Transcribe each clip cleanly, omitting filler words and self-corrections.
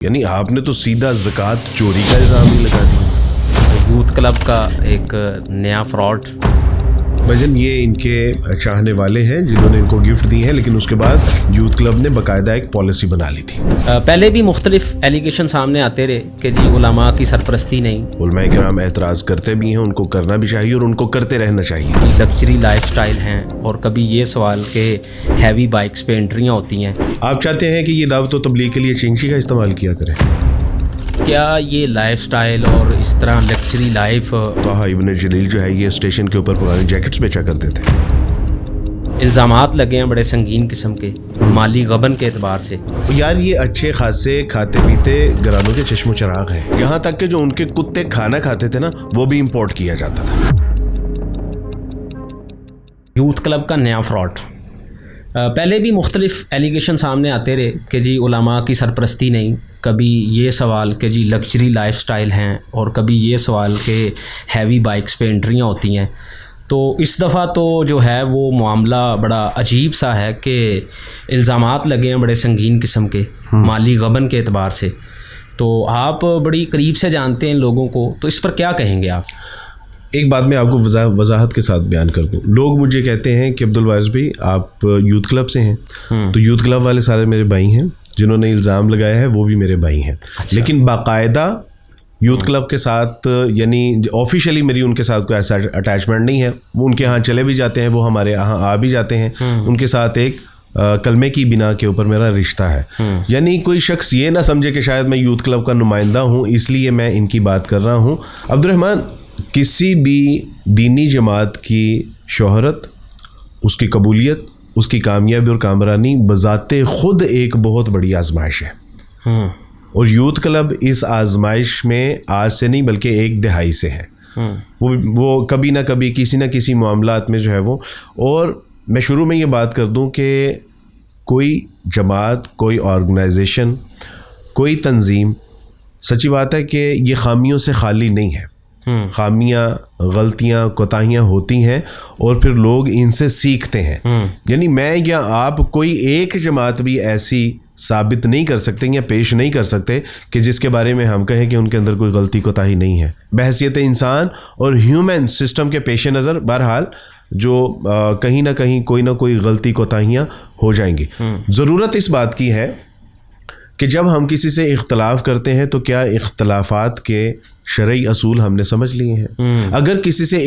یعنی آپ نے تو سیدھا زکوٰۃ چوری کا الزام ہی لگا دیا۔ یوتھ کلب کا ایک نیا فراڈ۔ بھجن یہ ان کے چاہنے والے ہیں جنہوں نے ان کو گفٹ دی ہیں، لیکن اس کے بعد یوتھ کلب نے باقاعدہ ایک پالیسی بنا لی تھی۔ پہلے بھی مختلف ایلیگیشن سامنے آتے رہے کہ جی علماء کی سرپرستی نہیں۔ علماء کرام اعتراض کرتے بھی ہیں، ان کو کرنا بھی چاہیے اور ان کو کرتے رہنا چاہیے۔ لگژری لائف سٹائل ہیں، اور کبھی یہ سوال کہ ہیوی بائکس پہ انٹریاں ہوتی ہیں۔ آپ چاہتے ہیں کہ یہ دعوت و تبلیغ کے لیے چنچی کا استعمال کیا کریں؟ کیا یہ لائف سٹائل اور اس طرح لگژری لائف؟ طٰہٰ ابن جلیل جو ہے یہ اسٹیشن کے اوپر پرانی جیکٹس بیچا کرتے تھے۔ الزامات لگے ہیں بڑے سنگین قسم کے مالی غبن کے اعتبار سے۔ یار یہ اچھے خاصے کھاتے پیتے گھرانوں کے چشم و چراغ ہیں، یہاں تک کہ جو ان کے کتے کھانا کھاتے تھے نا وہ بھی امپورٹ کیا جاتا تھا۔ یوتھ کلب کا نیا فراڈ۔ پہلے بھی مختلف ایلیگیشن سامنے آتے رہے کہ جی علماء کی سرپرستی نہیں۔ کبھی یہ سوال کہ جی لگژری لائف سٹائل ہیں، اور کبھی یہ سوال کہ ہیوی بائکس پہ انٹریاں ہوتی ہیں۔ تو اس دفعہ تو جو ہے وہ معاملہ بڑا عجیب سا ہے کہ الزامات لگے ہیں بڑے سنگین قسم کے مالی غبن کے اعتبار سے۔ تو آپ بڑی قریب سے جانتے ہیں لوگوں کو، تو اس پر کیا کہیں گے آپ؟ ایک بات میں آپ کو وضاحت کے ساتھ بیان کر دوں۔ لوگ مجھے کہتے ہیں کہ عبدالوارث بھائی آپ یوتھ کلب سے ہیں، تو یوتھ کلب والے سارے میرے بھائی ہیں، جنہوں نے الزام لگایا ہے وہ بھی میرے بھائی ہیں۔ لیکن باقاعدہ یوتھ کلب کے ساتھ یعنی آفیشیلی میری ان کے ساتھ کوئی ایسا اٹیچمنٹ نہیں ہے۔ وہ ان کے ہاں چلے بھی جاتے ہیں، وہ ہمارے یہاں آ بھی جاتے ہیں۔ ان کے ساتھ ایک کلمے کی بنا کے اوپر میرا رشتہ ہے۔ یعنی کوئی شخص یہ نہ سمجھے کہ شاید میں یوتھ کلب کا نمائندہ ہوں اس لیے میں ان کی بات کر رہا ہوں۔ عبدالرحمن، کسی بھی دینی جماعت کی شہرت، اس کی قبولیت، اس کی کامیابی اور کامرانی بذات خود ایک بہت بڑی آزمائش ہے، اور یوتھ کلب اس آزمائش میں آج سے نہیں بلکہ ایک دہائی سے ہے۔ وہ کبھی نہ کبھی کسی نہ کسی معاملات میں جو ہے وہ، اور میں شروع میں یہ بات کر دوں کہ کوئی جماعت، کوئی آرگنائزیشن، کوئی تنظیم، سچی بات ہے کہ یہ خامیوں سے خالی نہیں ہے۔ خامیاں، غلطیاں، کوتاہیاں ہوتی ہیں اور پھر لوگ ان سے سیکھتے ہیں۔ یعنی میں یا آپ کوئی ایک جماعت بھی ایسی ثابت نہیں کر سکتے یا پیش نہیں کر سکتے کہ جس کے بارے میں ہم کہیں کہ ان کے اندر کوئی غلطی کوتاہی نہیں ہے۔ بحیثیت انسان اور ہیومن سسٹم کے پیش نظر بہرحال جو کہیں نہ کہیں کوئی نہ کوئی غلطی کوتاہیاں ہو جائیں گی۔ ضرورت اس بات کی ہے کہ جب ہم کسی سے اختلاف کرتے ہیں تو کیا اختلافات کے شرعی اصول ہم نے سمجھ لیے ہیں؟ اگر کسی سے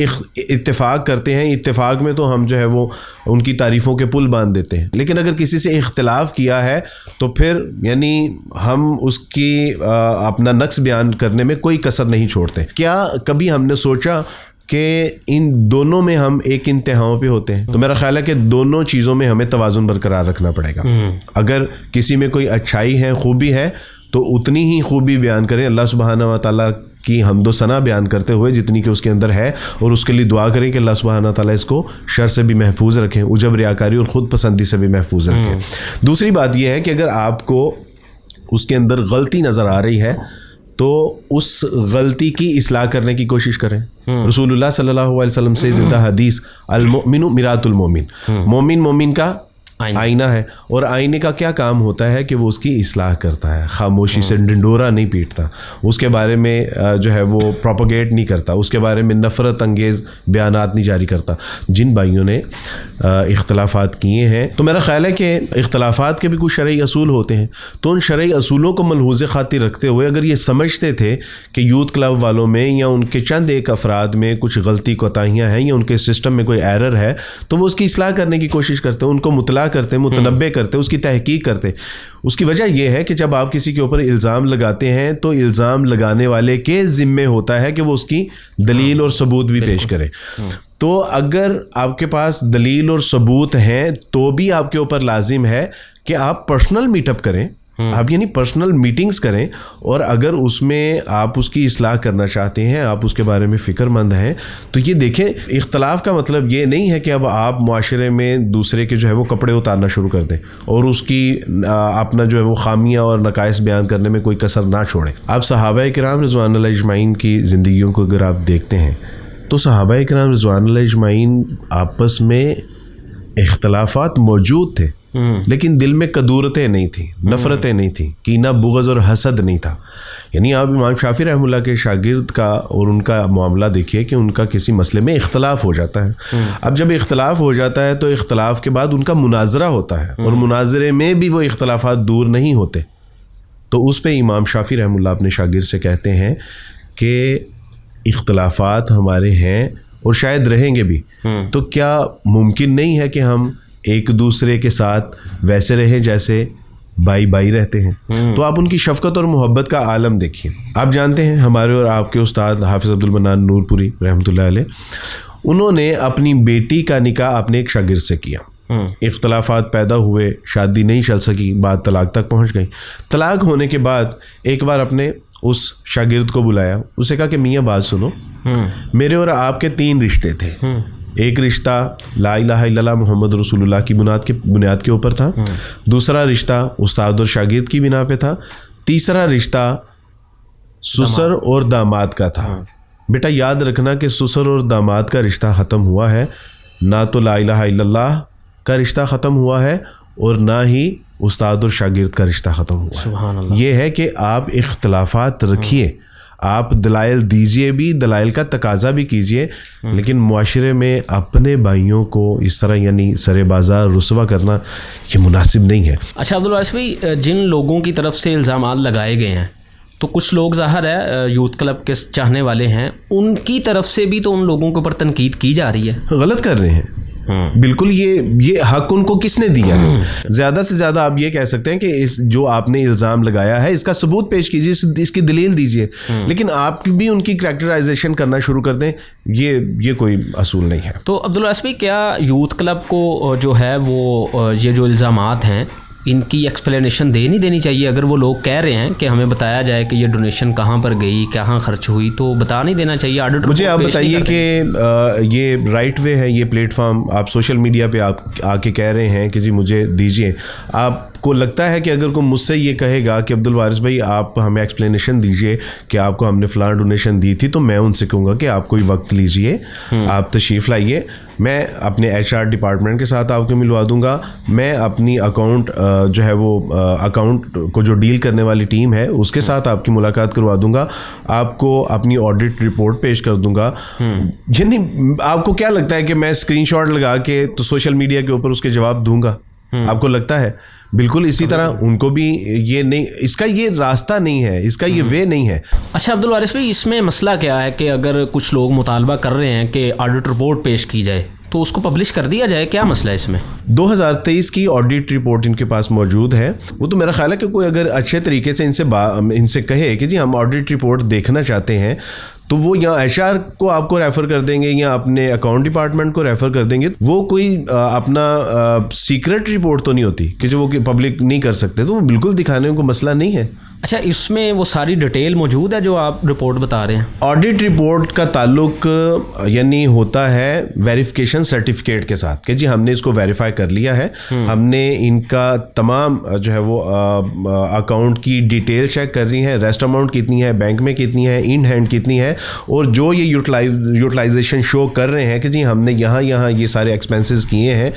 اتفاق کرتے ہیں، اتفاق میں تو ہم جو ہے وہ ان کی تعریفوں کے پل باندھ دیتے ہیں، لیکن اگر کسی سے اختلاف کیا ہے تو پھر یعنی ہم اس کی اپنا نقص بیان کرنے میں کوئی کسر نہیں چھوڑتے۔ کیا کبھی ہم نے سوچا کہ ان دونوں میں ہم ایک انتہاؤں پہ ہوتے ہیں؟ تو میرا خیال ہے کہ دونوں چیزوں میں ہمیں توازن برقرار رکھنا پڑے گا۔ اگر کسی میں کوئی اچھائی ہے، خوبی ہے، تو اتنی ہی خوبی بیان کریں، اللہ سبحانہ و تعالیٰ کی حمد و ثنا بیان کرتے ہوئے جتنی کہ اس کے اندر ہے، اور اس کے لیے دعا کریں کہ اللہ سبحانہ و تعالیٰ اس کو شر سے بھی محفوظ رکھیں، عجب، ریاکاری اور خود پسندی سے بھی محفوظ رکھیں۔ دوسری بات یہ ہے کہ اگر آپ کو اس کے اندر غلطی نظر آ رہی ہے تو اس غلطی کی اصلاح کرنے کی کوشش کریں۔ رسول اللہ صلی اللہ علیہ وسلم سے زندہ حدیث، المؤمن مرآۃ المؤمن، مومن کا آئینہ ہے، اور آئینے کا کیا کام ہوتا ہے کہ وہ اس کی اصلاح کرتا ہے، خاموشی سے ڈنڈورا نہیں پیٹتا، اس کے بارے میں جو ہے وہ پروپیگیٹ نہیں کرتا، اس کے بارے میں نفرت انگیز بیانات نہیں جاری کرتا۔ جن بھائیوں نے اختلافات کیے ہیں تو میرا خیال ہے کہ اختلافات کے بھی کچھ شرعی اصول ہوتے ہیں، تو ان شرعی اصولوں کو ملحوظ خاطر رکھتے ہوئے اگر یہ سمجھتے تھے کہ یوتھ کلب والوں میں یا ان کے چند ایک افراد میں کچھ غلطی کوتاہیاں ہیں یا ان کے سسٹم میں کوئی ایرر ہے، تو وہ اس کی اصلاح کرنے کی کوشش کرتے ہیں، ان کو مطلع کرتے، متنبع کرتے، اس کی تحقیق کرتے۔ اس کی وجہ یہ ہے کہ جب آپ کسی کے اوپر الزام لگاتے ہیں تو الزام لگانے والے کے ذمے ہوتا ہے کہ وہ اس کی دلیل اور ثبوت بھی پیش کرے۔ تو اگر آپ کے پاس دلیل اور ثبوت ہیں تو بھی آپ کے اوپر لازم ہے کہ آپ پرسنل میٹ اپ کریں، آپ یعنی پرسنل میٹنگز کریں، اور اگر اس میں آپ اس کی اصلاح کرنا چاہتے ہیں، آپ اس کے بارے میں فکر مند ہیں، تو یہ دیکھیں اختلاف کا مطلب یہ نہیں ہے کہ اب آپ معاشرے میں دوسرے کے جو ہے وہ کپڑے اتارنا شروع کر دیں اور اس کی اپنا جو ہے وہ خامیاں اور نقائص بیان کرنے میں کوئی کسر نہ چھوڑیں۔ آپ صحابہ کرام رضوان اللہ اجمعین کی زندگیوں کو اگر آپ دیکھتے ہیں تو صحابہ کرام رضوان اللہ اجمعین آپس میں اختلافات موجود تھے، لیکن دل میں کدورتیں نہیں تھیں, نفرتیں نہیں تھیں, کینہ بغض اور حسد نہیں تھا. یعنی آپ امام شافعی رحمہ اللہ کے شاگرد کا اور ان کا معاملہ دیکھیے کہ ان کا کسی مسئلے میں اختلاف ہو جاتا ہے. اب جب اختلاف ہو جاتا ہے تو اختلاف کے بعد ان کا مناظرہ ہوتا ہے, اور مناظرے میں بھی وہ اختلافات دور نہیں ہوتے. تو اس پہ امام شافعی رحمہ اللہ اپنے شاگرد سے کہتے ہیں کہ اختلافات ہمارے ہیں اور شاید رہیں گے بھی, تو کیا ممکن نہیں ہے کہ ہم ایک دوسرے کے ساتھ ویسے رہیں جیسے بھائی بھائی رہتے ہیں؟ تو آپ ان کی شفقت اور محبت کا عالم دیکھیے. آپ جانتے ہیں ہمارے اور آپ کے استاد حافظ عبد المنان نور پوری رحمۃ اللہ علیہ, انہوں نے اپنی بیٹی کا نکاح اپنے ایک شاگرد سے کیا. اختلافات پیدا ہوئے, شادی نہیں چل سکی, بات طلاق تک پہنچ گئی. طلاق ہونے کے بعد ایک بار اپنے اس شاگرد کو بلایا, اسے کہا کہ میاں بات سنو, میرے اور آپ کے 3 رشتے تھے. ایک رشتہ لا الہ الا اللہ محمد رسول اللہ کی بنیاد کے اوپر تھا, دوسرا رشتہ استاد اور شاگرد کی بنا پہ تھا, تیسرا رشتہ سسر اور داماد کا تھا. بیٹا یاد رکھنا کہ سسر اور داماد کا رشتہ ختم ہوا ہے, نہ تو لا الہ الا اللہ کا رشتہ ختم ہوا ہے اور نہ ہی استاد اور شاگرد کا رشتہ ختم ہوا. سبحان اللہ. یہ ہے کہ آپ اختلافات رکھیے, آپ دلائل دیجئے بھی, دلائل کا تقاضا بھی کیجئے, لیکن معاشرے میں اپنے بھائیوں کو اس طرح یعنی سر بازار رسوا کرنا یہ مناسب نہیں ہے. اچھا عبدالوارث بھائی, جن لوگوں کی طرف سے الزامات لگائے گئے ہیں تو کچھ لوگ ظاہر ہے یوتھ کلب کے چاہنے والے ہیں, ان کی طرف سے بھی تو ان لوگوں کے اوپر تنقید کی جا رہی ہے. غلط کر رہے ہیں بالکل. یہ حق ان کو کس نے دیا ہے؟ زیادہ سے زیادہ آپ یہ کہہ سکتے ہیں کہ اس جو آپ نے الزام لگایا ہے اس کا ثبوت پیش کیجیے, اس کی دلیل دیجیے, لیکن آپ بھی ان کی کریکٹرائزیشن کرنا شروع کر دیں, یہ کوئی اصول نہیں ہے. تو عبدالوارث بھائی, کیا یوتھ کلب کو جو ہے وہ یہ جو الزامات ہیں ان کی ایکسپلینیشن دینی چاہیے؟ اگر وہ لوگ کہہ رہے ہیں کہ ہمیں بتایا جائے کہ یہ ڈونیشن کہاں پر گئی, کہاں خرچ ہوئی, تو بتا نہیں دینا چاہیے. آڈٹ مجھے آپ بتائیے کہ یہ رائٹ وے ہے, یہ پلیٹ فارم, آپ سوشل میڈیا پہ آپ آ کے کہہ رہے ہیں کہ جی مجھے دیجیے. آپ کو لگتا ہے کہ اگر کوئی مجھ سے یہ کہے گا کہ عبدالوارث بھائی آپ ہمیں ایکسپلینیشن دیجیے کہ آپ کو ہم نے فلاں ڈونیشن دی تھی, تو میں ان سے کہوں گا کہ آپ کوئی وقت لیجیے, آپ تشریف لائیے, میں اپنے HR ڈپارٹمنٹ کے ساتھ آپ کو ملوا دوں گا, میں اپنی اکاؤنٹ جو ہے وہ اکاؤنٹ کو جو ڈیل کرنے والی ٹیم ہے اس کے ساتھ آپ کی ملاقات کروا دوں گا, آپ کو اپنی آڈٹ رپورٹ پیش کر دوں گا. یعنی آپ کو کیا لگتا ہے کہ میں اسکرین شاٹ لگا کے تو سوشل میڈیا کے اوپر اس کے جواب دوں گا؟ آپ کو لگتا ہے؟ بالکل اسی طرح ان کو بھی یہ نہیں, اس کا یہ راستہ نہیں ہے, اس کا یہ وے نہیں ہے. اچھا عبدالوارث بھائی, اس میں مسئلہ کیا ہے کہ اگر کچھ لوگ مطالبہ کر رہے ہیں کہ آڈٹ رپورٹ پیش کی جائے تو اس کو پبلش کر دیا جائے, کیا مسئلہ ہے اس میں؟ 2023 کی آڈٹ رپورٹ ان کے پاس موجود ہے. وہ تو میرا خیال ہے کہ کوئی اگر اچھے طریقے سے ان سے کہے کہ جی ہم آڈٹ رپورٹ دیکھنا چاہتے ہیں, تو وہ یا HR کو آپ کو ریفر کر دیں گے یا اپنے اکاؤنٹ ڈپارٹمنٹ کو ریفر کر دیں گے. وہ کوئی اپنا سیکرٹ رپورٹ تو نہیں ہوتی کہ جو وہ پبلک نہیں کر سکتے, تو وہ بالکل دکھانے کو مسئلہ نہیں ہے. اچھا, اس میں وہ ساری ڈیٹیل موجود ہے جو آپ رپورٹ بتا رہے ہیں؟ آڈٹ رپورٹ کا تعلق یعنی ہوتا ہے ویریفیکیشن سرٹیفکیٹ کے ساتھ کہ جی ہم نے اس کو ویریفائی کر لیا ہے, ہم نے ان کا تمام جو ہے وہ اکاؤنٹ کی ڈیٹیل چیک کر رہی ہے, ریسٹ اماؤنٹ کتنی ہے, بینک میں کتنی ہے, ان ہینڈ کتنی ہے, اور جو یہ یوٹیلائزیشن شو کر رہے ہیں کہ جی ہم نے یہاں یہ سارے ایکسپینسز کیے ہیں,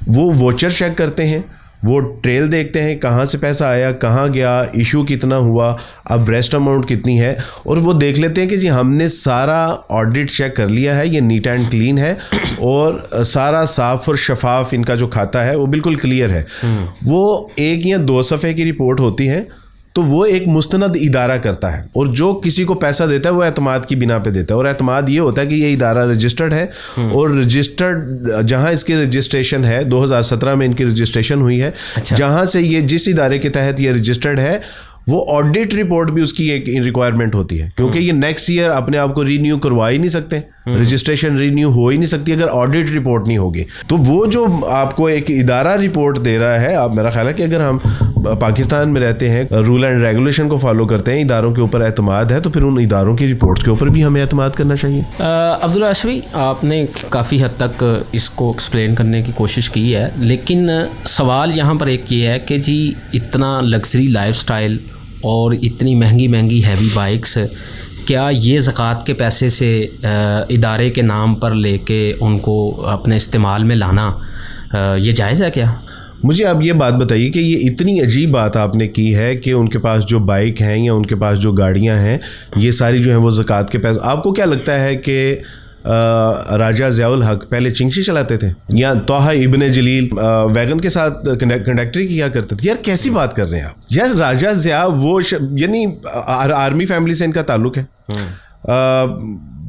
وہ ووچر چیک کرتے ہیں, وہ ٹریل دیکھتے ہیں کہاں سے پیسہ آیا, کہاں گیا, ایشو کتنا ہوا, اب ریسٹ اماؤنٹ کتنی ہے, اور وہ دیکھ لیتے ہیں کہ جی ہم نے سارا آڈٹ چیک کر لیا ہے, یہ نیٹ اینڈ کلین ہے اور سارا صاف اور شفاف ان کا جو کھاتا ہے وہ بالکل کلیئر ہے. وہ 1 یا 2 صفحے کی رپورٹ ہوتی ہے, تو وہ ایک مستند ادارہ کرتا ہے, اور جو کسی کو پیسہ دیتا ہے وہ اعتماد کی بنا پہ دیتا ہے, اور اعتماد یہ ہوتا ہے کہ یہ ادارہ رجسٹرڈ ہے, اور رجسٹرڈ جہاں اس کی رجسٹریشن ہے 2017 میں ان کی رجسٹریشن ہوئی ہے, جہاں سے یہ جس ادارے کے تحت یہ رجسٹرڈ ہے وہ آڈٹ رپورٹ بھی اس کی ایک ریکوائرمنٹ ہوتی ہے, کیونکہ یہ نیکسٹ ایئر اپنے آپ کو رینیو کروا ہی نہیں سکتے, رجسٹریشن رینیو ہو ہی نہیں سکتی اگر آڈٹ رپورٹ نہیں ہوگی. تو وہ جو آپ کو ایک ادارہ رپورٹ دے رہا ہے, آپ میرا خیال ہے کہ اگر ہم پاکستان میں رہتے ہیں, رول اینڈ ریگولیشن کو فالو کرتے ہیں, اداروں کے اوپر اعتماد ہے, تو پھر ان اداروں کی رپورٹس کے اوپر بھی ہمیں اعتماد کرنا چاہیے. عبدالوارث بھائی, آپ نے کافی حد تک اس کو ایکسپلین کرنے کی کوشش کی ہے, لیکن سوال یہاں پر ایک یہ ہے کہ جی اتنا لگژری لائف سٹائل اور اتنی مہنگی ہیوی بائکس, کیا یہ زکوٰۃ کے پیسے سے ادارے کے نام پر لے کے ان کو اپنے استعمال میں لانا یہ جائز ہے کیا؟ مجھے آپ یہ بات بتائیے کہ یہ اتنی عجیب بات آپ نے کی ہے کہ ان کے پاس جو بائک ہیں یا ان کے پاس جو گاڑیاں ہیں یہ ساری جو ہیں وہ زکوٰۃ کے پیسے. آپ کو کیا لگتا ہے کہ راجہ ضیاء الحق پہلے چنگشی چلاتے تھے یا طٰہٰ ابن جلیل ویگن کے ساتھ کنڈکٹری کیا کرتے تھے؟ یار کیسی بات کر رہے ہیں آپ. یار راجہ ضیاء وہ یعنی آرمی فیملی سے ان کا تعلق ہے,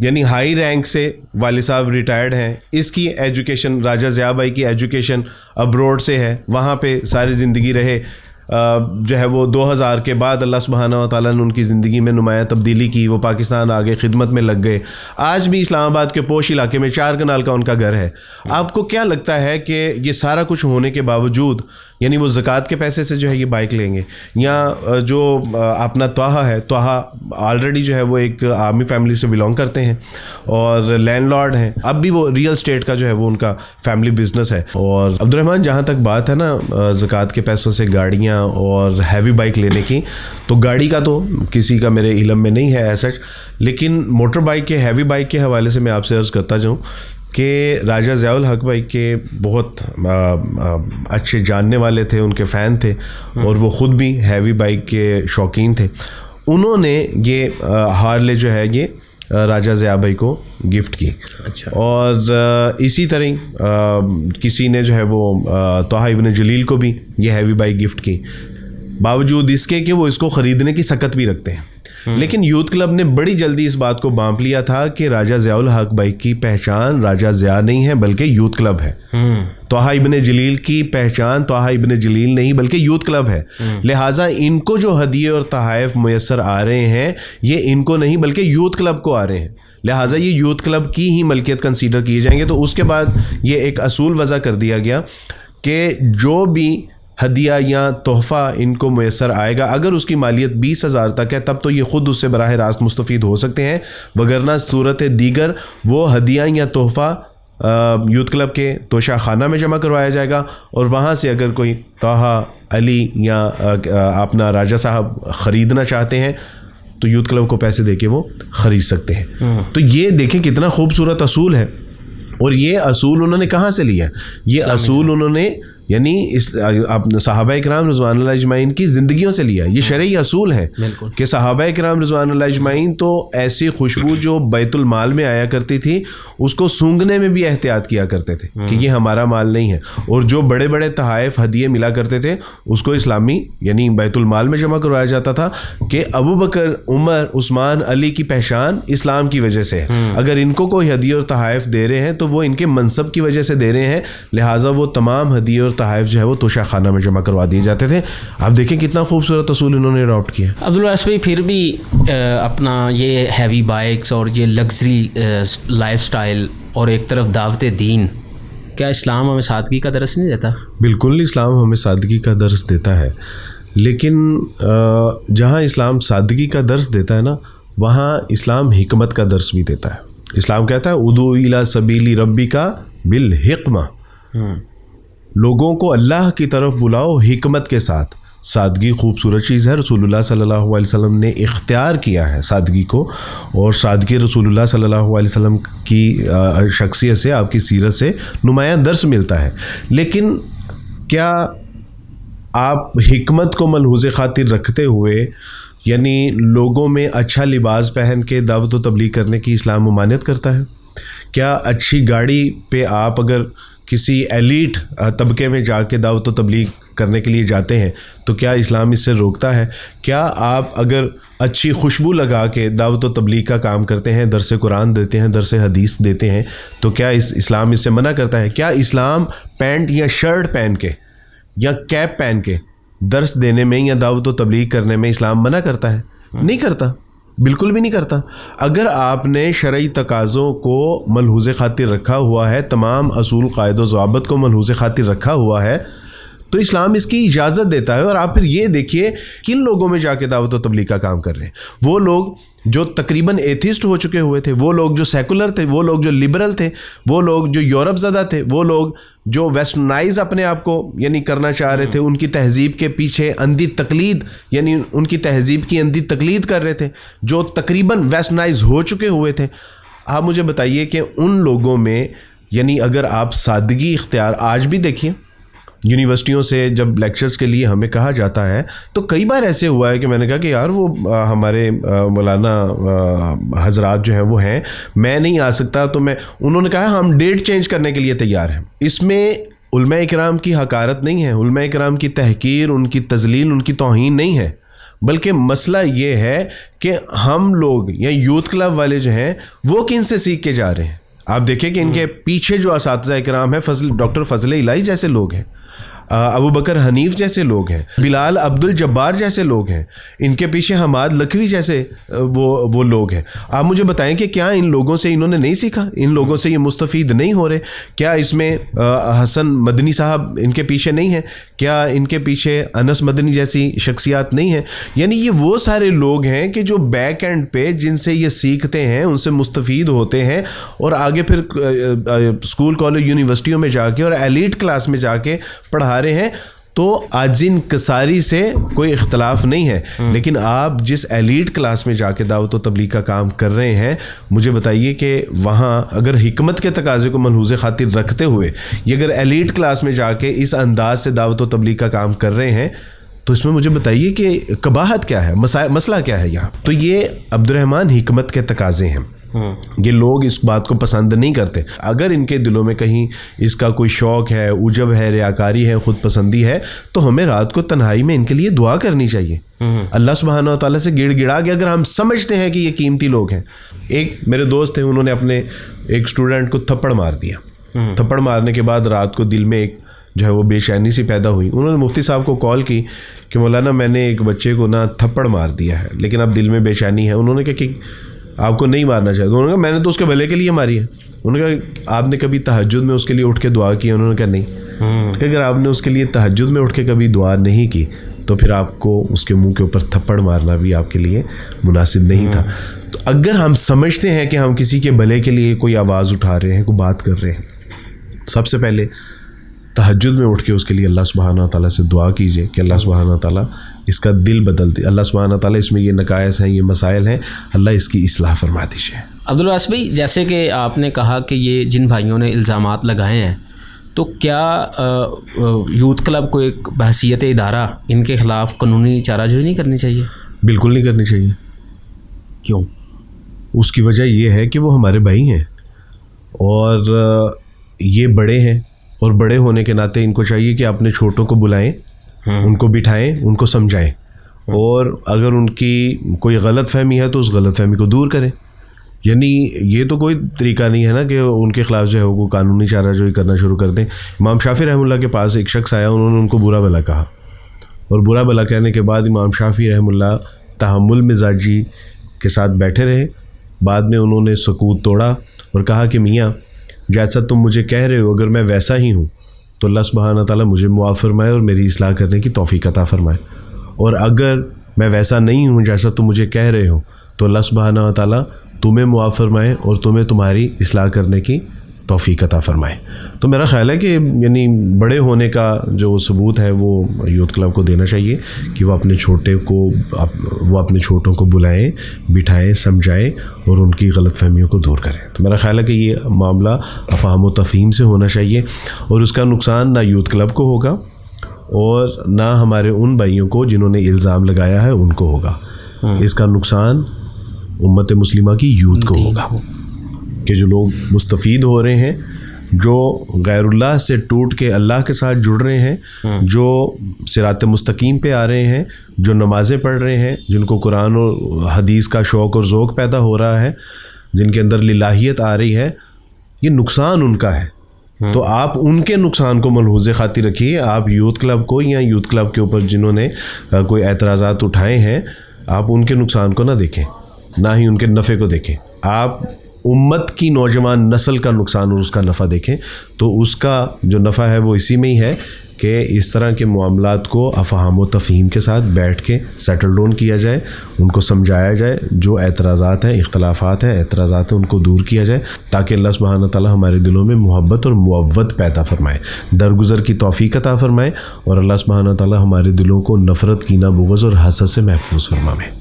یعنی ہائی رینک سے والد صاحب ریٹائرڈ ہیں. اس کی ایجوکیشن راجہ ضیاء بھائی کی ایجوکیشن ابروڈ سے ہے, وہاں پہ ساری زندگی رہے. جو ہے وہ 2000 کے بعد اللہ سبحانہ و تعالیٰ نے ان کی زندگی میں نمایاں تبدیلی کی, وہ پاکستان آگے خدمت میں لگ گئے. آج بھی اسلام آباد کے پوش علاقے میں 4 کنال کا ان کا گھر ہے. آپ کو کیا لگتا ہے کہ یہ سارا کچھ ہونے کے باوجود یعنی وہ زکوٰۃ کے پیسے سے جو ہے یہ بائک لیں گے؟ یا جو اپنا طٰہٰ ہے, طٰہٰ آلریڈی جو ہے وہ ایک آرمی فیملی سے بلانگ کرتے ہیں اور لینڈ لارڈ ہیں, اب بھی وہ ریئل اسٹیٹ کا جو ہے وہ ان کا فیملی بزنس ہے. اور عبد الرحمن جہاں تک بات ہے نا زکوٰۃ کے پیسوں سے گاڑیاں اور ہیوی بائک لینے کی, تو گاڑی کا تو کسی کا میرے علم میں نہیں ہے ایسا, لیکن موٹر بائک کے ہیوی بائک کے حوالے سے میں آپ سے عرض کرتا جاؤں کہ راجہ ضیاء الحق بھائی کے بہت اچھے جاننے والے تھے, ان کے فین تھے اور وہ خود بھی ہیوی بائک کے شوقین تھے. انہوں نے یہ ہارلے جو ہے یہ راجہ ضیاء بھائی کو گفٹ کی. اچھا. اور اسی طرح کسی نے جو ہے وہ طٰہٰ ابن جلیل کو بھی یہ ہیوی بائک گفٹ کی, باوجود اس کے کہ وہ اس کو خریدنے کی سکت بھی رکھتے ہیں. لیکن یوتھ کلب نے بڑی جلدی اس بات کو بانپ لیا تھا کہ راجہ ضیاء الحق بھائی کی پہچان راجہ ضیاء نہیں ہے بلکہ یوتھ کلب ہے. طٰہٰ ابن جلیل کی پہچان طٰہٰ ابن جلیل نہیں بلکہ یوتھ کلب ہے. لہٰذا ان کو جو ہدیے اور تحائف میسر آ رہے ہیں یہ ان کو نہیں بلکہ یوتھ کلب کو آ رہے ہیں. لہٰذا یہ یوتھ کلب کی ہی ملکیت کنسیڈر کیے جائیں گے. تو اس کے بعد یہ ایک اصول وضع کر دیا گیا کہ جو بھی ہدیہ یا تحفہ ان کو میسر آئے گا, اگر اس کی مالیت 20,000 تک ہے تب تو یہ خود اس سے براہ راست مستفید ہو سکتے ہیں, وگرنہ صورت دیگر وہ ہدیہ یا تحفہ یوتھ کلب کے توشہ خانہ میں جمع کروایا جائے گا, اور وہاں سے اگر کوئی طٰہٰ علی یا اپنا راجہ صاحب خریدنا چاہتے ہیں تو یوتھ کلب کو پیسے دے کے وہ خرید سکتے ہیں. تو یہ دیکھیں کتنا خوبصورت اصول ہے, اور یہ اصول انہوں نے کہاں سے لیا؟ یہ اصول انہوں نے یعنی صحابہ اکرام رضوان اللہ اجمعین کی زندگیوں سے لیا. یہ شرعی اصول ہے کہ صحابہ اکرام رضوان اللہ اجمعین تو ایسی خوشبو جو بیت المال میں آیا کرتی تھی اس کو سونگھنے میں بھی احتیاط کیا کرتے تھے کہ یہ ہمارا مال نہیں ہے, اور جو بڑے بڑے تحائف ہدیے ملا کرتے تھے اس کو اسلامی یعنی بیت المال میں جمع کروایا جاتا تھا کہ ابو بکر, عمر, عثمان, علی کی پہچان اسلام کی وجہ سے ہے. اگر ان کو کوئی ہدیے اور تحائف دے رہے ہیں تو وہ ان کے منصب کی وجہ سے دے رہے ہیں, لہٰذا وہ تمام ہدیے اور تحائف جو ہے وہ توشہ خانہ میں جمع کروا دیے جاتے تھے. آپ دیکھیں کتنا خوبصورت اصول انہوں نے اڈاپٹ کیا. عبدالواسع بھائی پھر بھی اپنا یہ ہیوی بائکس اور یہ لگژری لائف سٹائل اور ایک طرف دعوت دین, کیا اسلام ہمیں سادگی کا درس نہیں دیتا؟ بالکل اسلام ہمیں سادگی کا درس دیتا ہے, لیکن جہاں اسلام سادگی کا درس دیتا ہے نا وہاں اسلام حکمت کا درس بھی دیتا ہے. اسلام کہتا ہے ادعو الی سبیل ربک بالحکمہ, لوگوں کو اللہ کی طرف بلاؤ حکمت کے ساتھ. سادگی خوبصورت چیز ہے, رسول اللہ صلی اللہ علیہ وسلم نے اختیار کیا ہے سادگی کو, اور سادگی رسول اللہ صلی اللہ علیہ وسلم کی شخصیت سے, آپ کی سیرت سے نمایاں درس ملتا ہے. لیکن کیا آپ حکمت کو ملحوظ خاطر رکھتے ہوئے یعنی لوگوں میں اچھا لباس پہن کے دعوت و تبلیغ کرنے کی اسلام ممانعت کرتا ہے؟ کیا اچھی گاڑی پہ آپ اگر کسی ایلیٹ طبقے میں جا کے دعوت و تبلیغ کرنے کے لیے جاتے ہیں تو کیا اسلام اس سے روکتا ہے؟ کیا آپ اگر اچھی خوشبو لگا کے دعوت و تبلیغ کا کام کرتے ہیں, درس قرآن دیتے ہیں, درس حدیث دیتے ہیں, تو کیا اسلام اس سے منع کرتا ہے؟ کیا اسلام پینٹ یا شرٹ پہن کے یا کیپ پہن کے درس دینے میں یا دعوت و تبلیغ کرنے میں اسلام منع کرتا ہے؟ نہیں کرتا, بالکل بھی نہیں کرتا. اگر آپ نے شرعی تقاضوں کو ملحوظ خاطر رکھا ہوا ہے, تمام اصول قاعد و ضوابط کو ملحوظ خاطر رکھا ہوا ہے, تو اسلام اس کی اجازت دیتا ہے. اور آپ پھر یہ دیکھیے کن لوگوں میں جا کے دعوت و تبلیغ کا کام کر رہے ہیں. وہ لوگ جو تقریباً ایتھیسٹ ہو چکے ہوئے تھے, وہ لوگ جو سیکولر تھے, وہ لوگ جو لبرل تھے, وہ لوگ جو یورپ زدہ تھے, وہ لوگ جو ویسٹرنائز اپنے آپ کو یعنی کرنا چاہ رہے تھے, ان کی تہذیب کے پیچھے اندھی تقلید یعنی ان کی تہذیب کی اندھی تقلید کر رہے تھے, جو تقریباً ویسٹرنائز ہو چکے ہوئے تھے. آپ مجھے بتائیے کہ ان لوگوں میں یعنی اگر آپ سادگی اختیار, آج بھی دیکھیے یونیورسٹیوں سے جب لیکچرز کے لیے ہمیں کہا جاتا ہے تو کئی بار ایسے ہوا ہے کہ میں نے کہا کہ یار وہ ہمارے مولانا حضرات جو ہیں وہ ہیں, میں نہیں آ سکتا, تو انہوں نے کہا ہم ڈیٹ چینج کرنے کے لیے تیار ہیں. اس میں علماء کرام کی حقارت نہیں ہے, علماء کرام کی تحقیر, ان کی تذلیل, ان کی توہین نہیں ہے, بلکہ مسئلہ یہ ہے کہ ہم لوگ یا یوتھ کلب والے جو ہیں وہ کن سے سیکھ کے جا رہے ہیں. آپ دیکھیں کہ ان کے پیچھے جو اساتذہ کرام ہیں, ڈاکٹر فضل الہی جیسے لوگ ہیں, ابو بکر حنیف جیسے لوگ ہیں, بلال عبد الجبار جیسے لوگ ہیں, ان کے پیچھے حماد لکھوی جیسے وہ لوگ ہیں. آپ مجھے بتائیں کہ کیا ان لوگوں سے انہوں نے نہیں سیکھا؟ ان لوگوں سے یہ مستفید نہیں ہو رہے؟ کیا اس میں حسن مدنی صاحب ان کے پیچھے نہیں ہیں؟ کیا ان کے پیچھے انس مدنی جیسی شخصیات نہیں ہیں؟ یعنی یہ وہ سارے لوگ ہیں کہ جو بیک اینڈ پہ جن سے یہ سیکھتے ہیں, ان سے مستفید ہوتے ہیں, اور آگے پھر اسکول کالج یونیورسٹیوں میں جا کے اور ایلیٹ کلاس میں جا کے پڑھا رہے ہیں. تو عاجز انکساری سے کوئی اختلاف نہیں ہے, لیکن آپ جس ایلیٹ کلاس میں جا کے دعوت و تبلیغ کا کام کر رہے ہیں, مجھے بتائیے کہ وہاں اگر حکمت کے تقاضے کو ملحوظ خاطر رکھتے ہوئے یہ اگر ایلیٹ کلاس میں جا کے اس انداز سے دعوت و تبلیغ کا کام کر رہے ہیں, تو اس میں مجھے بتائیے کہ قباحت کیا ہے, مسئلہ کیا ہے یہاں. تو یہ عبد الرحمن حکمت کے تقاضے ہیں. یہ لوگ اس بات کو پسند نہیں کرتے. اگر ان کے دلوں میں کہیں اس کا کوئی شوق ہے, عجب ہے, ریاکاری ہے, خود پسندی ہے, تو ہمیں رات کو تنہائی میں ان کے لیے دعا کرنی چاہیے, اللہ سبحانہ و تعالیٰ سے گڑ گڑا کے, اگر ہم سمجھتے ہیں کہ یہ قیمتی لوگ ہیں. ایک میرے دوست ہیں, انہوں نے اپنے ایک اسٹوڈنٹ کو تھپڑ مار دیا. تھپڑ مارنے کے بعد رات کو دل میں ایک جو ہے وہ بے چینی سی پیدا ہوئی. انہوں نے مفتی صاحب کو کال کی کہ مولانا میں نے ایک بچے کو نا تھپڑ مار دیا ہے, لیکن اب دل میں بے چینی ہے. انہوں نے کہا کہ آپ کو نہیں مارنا چاہیے. انہوں نے کہا میں نے تو اس کے بھلے کے لیے ماری ہے. انہوں نے کہا آپ نے کبھی تہجد میں اس کے لیے اٹھ کے دعا کی؟ انہوں نے کہا نہیں. کہ اگر آپ نے اس کے لیے تہجد میں اٹھ کے کبھی دعا نہیں کی تو پھر آپ کو اس کے منہ کے اوپر تھپڑ مارنا بھی آپ کے لیے مناسب نہیں تھا. تو اگر ہم سمجھتے ہیں کہ ہم کسی کے بھلے کے لیے کوئی آواز اٹھا رہے ہیں, کوئی بات کر رہے ہیں, سب سے پہلے تہجد میں اٹھ کے اس کے لیے اللہ سبحانہ تعالیٰ سے دعا کیجیے کہ اللہ سبحانہ تعالیٰ اس کا دل بدل دے. اللہ سبحانہ تعالیٰ اس میں یہ نقائص ہیں, یہ مسائل ہیں, اللہ اس کی اصلاح فرما دیجیے. عبدالواس بھائی, جیسے کہ آپ نے کہا کہ یہ جن بھائیوں نے الزامات لگائے ہیں, تو کیا یوتھ کلب کو ایک بحیثیت ادارہ ان کے خلاف قانونی چارہ جوئی نہیں کرنی چاہیے؟ بالکل نہیں کرنی چاہیے. کیوں؟ اس کی وجہ یہ ہے کہ وہ ہمارے بھائی ہیں اور یہ بڑے ہیں, اور بڑے ہونے کے ناطے ان کو چاہیے کہ اپنے چھوٹوں کو بلائیں, ان کو بٹھائیں, ان کو سمجھائیں, اور اگر ان کی کوئی غلط فہمی ہے تو اس غلط فہمی کو دور کریں. یعنی یہ تو کوئی طریقہ نہیں ہے نا کہ ان کے خلاف جو ہے وہ قانونی چارہ جوئی کرنا شروع کر دیں. امام شافعی رحمہ اللہ کے پاس ایک شخص آیا, انہوں نے ان کو برا بھلا کہا, اور برا بھلا کہنے کے بعد امام شافعی رحمہ اللہ تحمل مزاجی کے ساتھ بیٹھے رہے. بعد میں انہوں نے سکوت توڑا اور کہا کہ میاں جیسا تم مجھے کہہ رہے ہو, اگر میں ویسا ہی ہوں تو اللہ سبحانہ تعالیٰ مجھے معاف فرمائے اور میری اصلاح کرنے کی توفیق عطا فرمائے, اور اگر میں ویسا نہیں ہوں جیسا تم مجھے کہہ رہے ہو تو اللہ سبحانہ تعالیٰ تمہیں معاف فرمائے اور تمہیں تمہاری اصلاح کرنے کی توفیق عطا فرمائے. تو میرا خیال ہے کہ یعنی بڑے ہونے کا جو ثبوت ہے وہ یوتھ کلب کو دینا چاہیے کہ وہ اپنے چھوٹوں کو بلائیں, بٹھائیں, سمجھائیں اور ان کی غلط فہمیوں کو دور کریں. تو میرا خیال ہے کہ یہ معاملہ افہام و تفہیم سے ہونا چاہیے, اور اس کا نقصان نہ یوتھ کلب کو ہوگا اور نہ ہمارے ان بھائیوں کو جنہوں نے الزام لگایا ہے ان کو ہوگا. اس کا نقصان امت مسلمہ کی یوتھ کو ہوگا کہ جو لوگ مستفید ہو رہے ہیں, جو غیر اللہ سے ٹوٹ کے اللہ کے ساتھ جڑ رہے ہیں, جو صراط مستقیم پہ آ رہے ہیں, جو نمازیں پڑھ رہے ہیں, جن کو قرآن و حدیث کا شوق اور ذوق پیدا ہو رہا ہے, جن کے اندر للہیت آ رہی ہے, یہ نقصان ان کا ہے. تو آپ ان کے نقصان کو ملحوظ خاطر رکھیے. آپ یوتھ کلب کو یا یوتھ کلب کے اوپر جنہوں نے کوئی اعتراضات اٹھائے ہیں, آپ ان کے نقصان کو نہ دیکھیں, نہ ہی ان کے نفع کو دیکھیں. آپ امت کی نوجوان نسل کا نقصان اور اس کا نفع دیکھیں. تو اس کا جو نفع ہے وہ اسی میں ہی ہے کہ اس طرح کے معاملات کو افہام و تفہیم کے ساتھ بیٹھ کے سیٹل ڈاؤن کیا جائے, ان کو سمجھایا جائے, جو اعتراضات ہیں, اختلافات ہیں, اعتراضات ہیں, ان کو دور کیا جائے, تاکہ اللہ سبحانہ تعالیٰ ہمارے دلوں میں محبت اور موّت پیدا فرمائے, درگزر کی توفیق عطا فرمائے, اور اللہ سبحانہ تعالیٰ ہمارے دلوں کو نفرت, کینہ, بغض اور حسد سے محفوظ فرمائے.